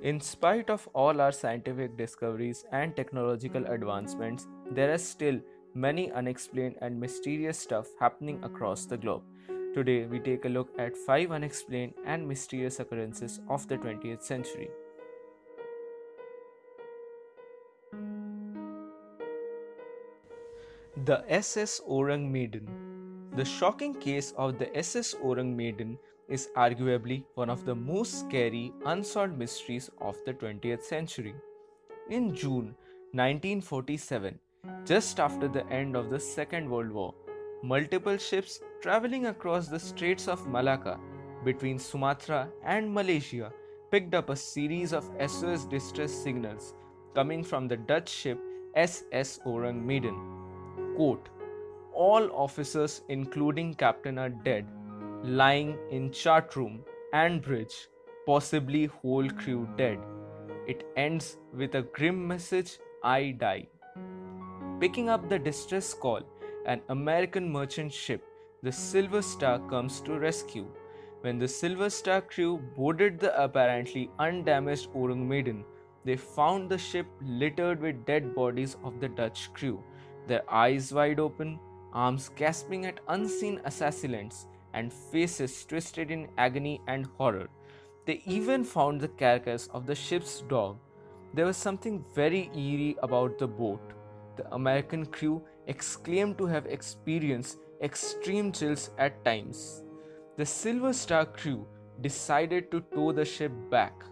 In spite of all our scientific discoveries and technological advancements, there are still many unexplained and mysterious stuff happening across the globe. Today, we take a look at 5 unexplained and mysterious occurrences of the 20th century. The SS Ourang Medan. The shocking case of the SS Ourang Medan is arguably one of the most scary unsolved mysteries of the 20th century. In June 1947, just after the end of the Second World War, multiple ships traveling across the Straits of Malacca between Sumatra and Malaysia picked up a series of SOS distress signals coming from the Dutch ship SS Ourang Medan. Quote, all officers including captain are dead, lying in chart room and bridge, possibly whole crew dead. It ends with a grim message, I die. Picking up the distress call, an American merchant ship, the Silver Star, comes to rescue. When the Silver Star crew boarded the apparently undamaged Ourang Medan, they found the ship littered with dead bodies of the Dutch crew, their eyes wide open, arms gasping at unseen assailants, and faces twisted in agony and horror. They even found the carcass of the ship's dog. There was something very eerie about the boat. The American crew exclaimed to have experienced extreme chills at times. The Silver Star crew decided to tow the ship back,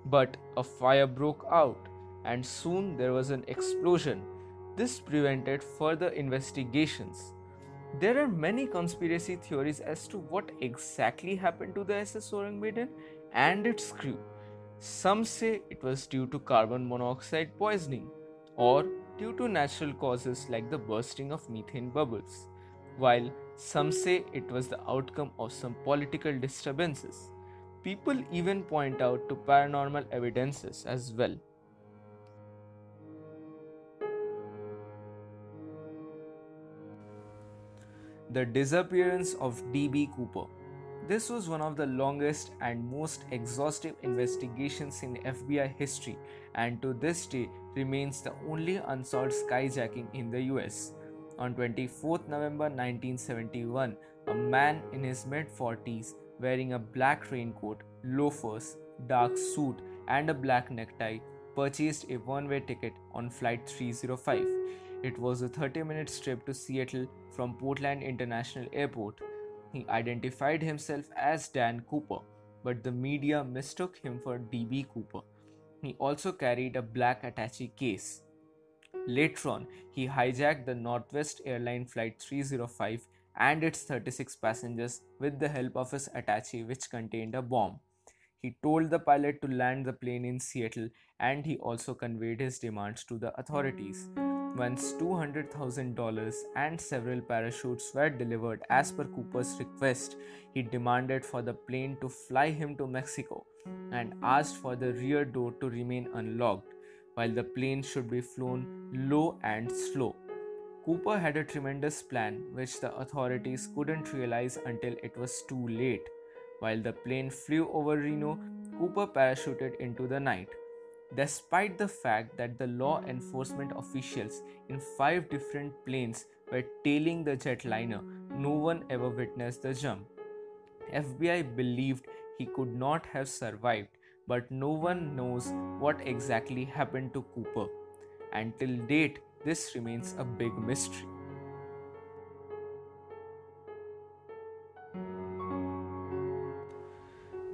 but a fire broke out, and soon there was an explosion. This prevented further investigations. There are many conspiracy theories as to what exactly happened to the SS Ourang Medan and its crew. Some say it was due to carbon monoxide poisoning or due to natural causes like the bursting of methane bubbles, while some say it was the outcome of some political disturbances. People even point out to paranormal evidences as well. The disappearance of D.B. Cooper. This was one of the longest and most exhaustive investigations in FBI history, and to this day remains the only unsolved skyjacking in the US. On 24th November 1971, a man in his mid-40s wearing a black raincoat, loafers, dark suit, and a black necktie purchased a one-way ticket on Flight 305. It was a 30-minute trip to Seattle from Portland International Airport. He identified himself as Dan Cooper, but the media mistook him for D.B. Cooper. He also carried a black attache case. Later on, he hijacked the Northwest Airline Flight 305 and its 36 passengers with the help of his attache, which contained a bomb. He told the pilot to land the plane in Seattle, and he also conveyed his demands to the authorities. Once $200,000 and several parachutes were delivered as per Cooper's request, he demanded for the plane to fly him to Mexico and asked for the rear door to remain unlocked, while the plane should be flown low and slow. Cooper had a tremendous plan which the authorities couldn't realize until it was too late. While the plane flew over Reno, Cooper parachuted into the night. Despite the fact that the law enforcement officials in 5 different planes were tailing the jetliner, no one ever witnessed the jump. FBI believed he could not have survived, but no one knows what exactly happened to Cooper. Until date, this remains a big mystery.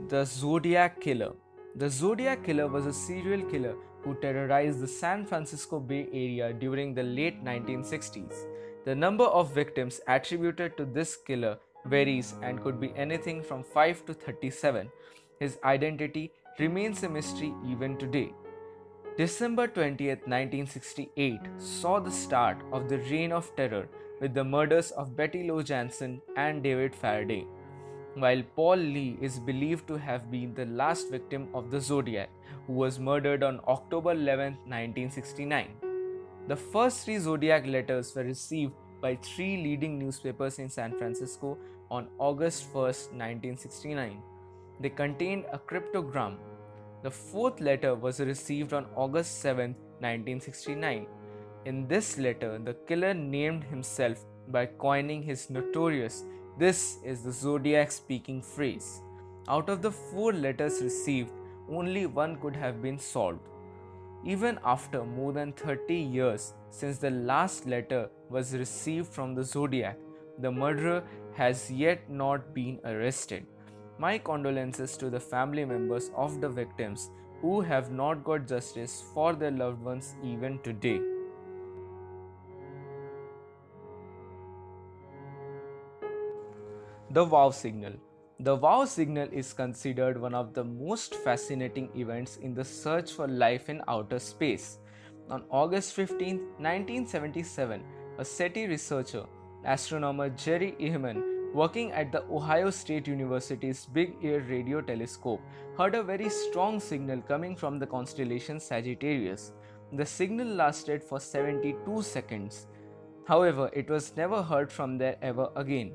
The Zodiac Killer. The Zodiac Killer was a serial killer who terrorized the San Francisco Bay Area during the late 1960s. The number of victims attributed to this killer varies and could be anything from 5 to 37. His identity remains a mystery even today. December 20th, 1968 saw the start of the Reign of Terror with the murders of Betty Lou Jansen and David Faraday. While Paul Lee is believed to have been the last victim of the Zodiac, who was murdered on October 11, 1969. The first 3 Zodiac letters were received by 3 leading newspapers in San Francisco on August 1, 1969. They contained a cryptogram. The fourth letter was received on August 7, 1969. In this letter, the killer named himself by coining his notorious "This is the Zodiac speaking" phrase. Out of the four letters received, only one could have been solved. Even after more than 30 years since the last letter was received from the Zodiac, the murderer has yet not been arrested. My condolences to the family members of the victims who have not got justice for their loved ones even today. The Wow Signal. The Wow Signal is considered one of the most fascinating events in the search for life in outer space. On August 15, 1977, a SETI researcher, astronomer Jerry Ehman, working at the Ohio State University's Big Ear Radio Telescope, heard a very strong signal coming from the constellation Sagittarius. The signal lasted for 72 seconds. However, it was never heard from there ever again.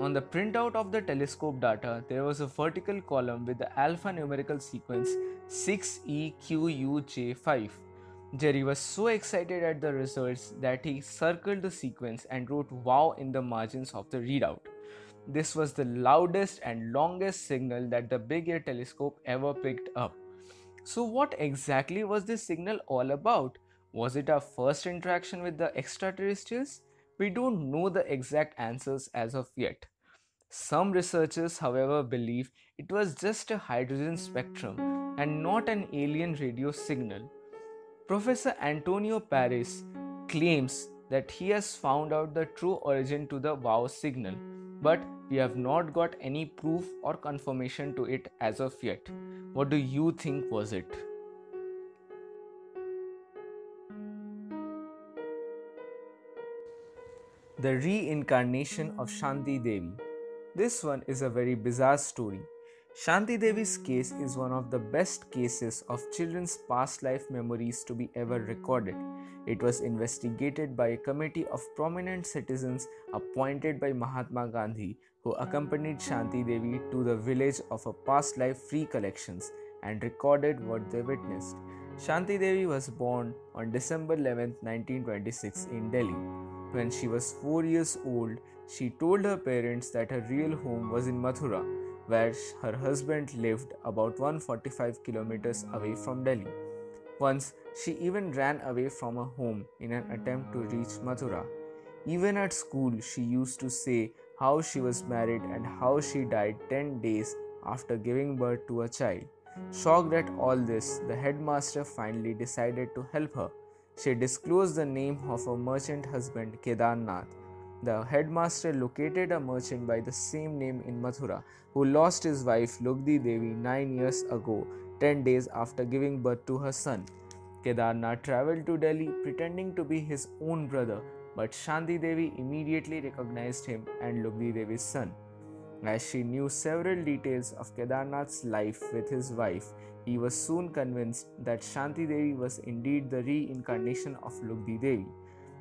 On the printout of the telescope data, there was a vertical column with the alphanumerical sequence 6EQUJ5. Jerry was so excited at the results that he circled the sequence and wrote "wow" in the margins of the readout. This was the loudest and longest signal that the Big Ear telescope ever picked up. So, what exactly was this signal all about? Was it our first interaction with the extraterrestrials? We don't know the exact answers as of yet. Some researchers, however, believe it was just a hydrogen spectrum and not an alien radio signal. Professor Antonio Paris claims that he has found out the true origin to the Wow signal, but we have not got any proof or confirmation to it as of yet. What do you think was it? The reincarnation of Shanthi Devi. This one is a very bizarre story. Shanthi Devi's case is one of the best cases of children's past life memories to be ever recorded. It was investigated by a committee of prominent citizens appointed by Mahatma Gandhi, who accompanied Shanthi Devi to the village of a past life recollections and recorded what they witnessed. Shanthi Devi was born on December 11, 1926 in Delhi. When she was 4 years old, she told her parents that her real home was in Mathura, where her husband lived about 145 kilometers away from Delhi. Once, she even ran away from her home in an attempt to reach Mathura. Even at school, she used to say how she was married and how she died 10 days after giving birth to a child. Shocked at all this, the headmaster finally decided to help her. She disclosed the name of her merchant husband, Kedarnath. The headmaster located a merchant by the same name in Mathura who lost his wife Lugdi Devi 9 years ago, 10 days after giving birth to her son. Kedarnath travelled to Delhi pretending to be his own brother, but Shanthi Devi immediately recognized him and Lugdi Devi's son. As she knew several details of Kedarnath's life with his wife, he was soon convinced that Shanthi Devi was indeed the reincarnation of Lugdi Devi.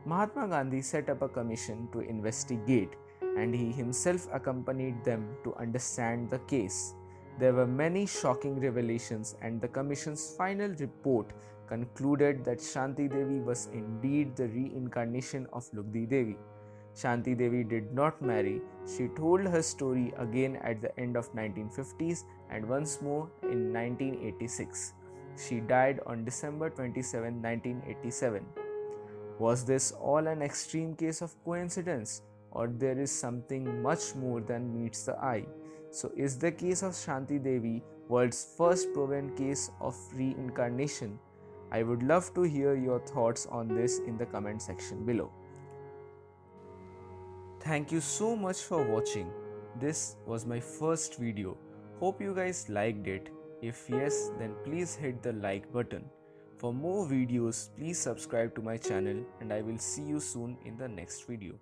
Mahatma Gandhi set up a commission to investigate, and he himself accompanied them to understand the case. There were many shocking revelations, and the commission's final report concluded that Shanthi Devi was indeed the reincarnation of Lugdi Devi. Shanthi Devi did not marry. She told her story again at the end of 1950s and once more in 1986. She died on December 27, 1987. Was this all an extreme case of coincidence, or there is something much more than meets the eye? So is the case of Shanthi Devi world's first proven case of reincarnation? I would love to hear your thoughts on this in the comment section below. Thank you so much for watching. This was my first video. Hope you guys liked it. If yes, then please hit the like button. For more videos, please subscribe to my channel, and I will see you soon in the next video.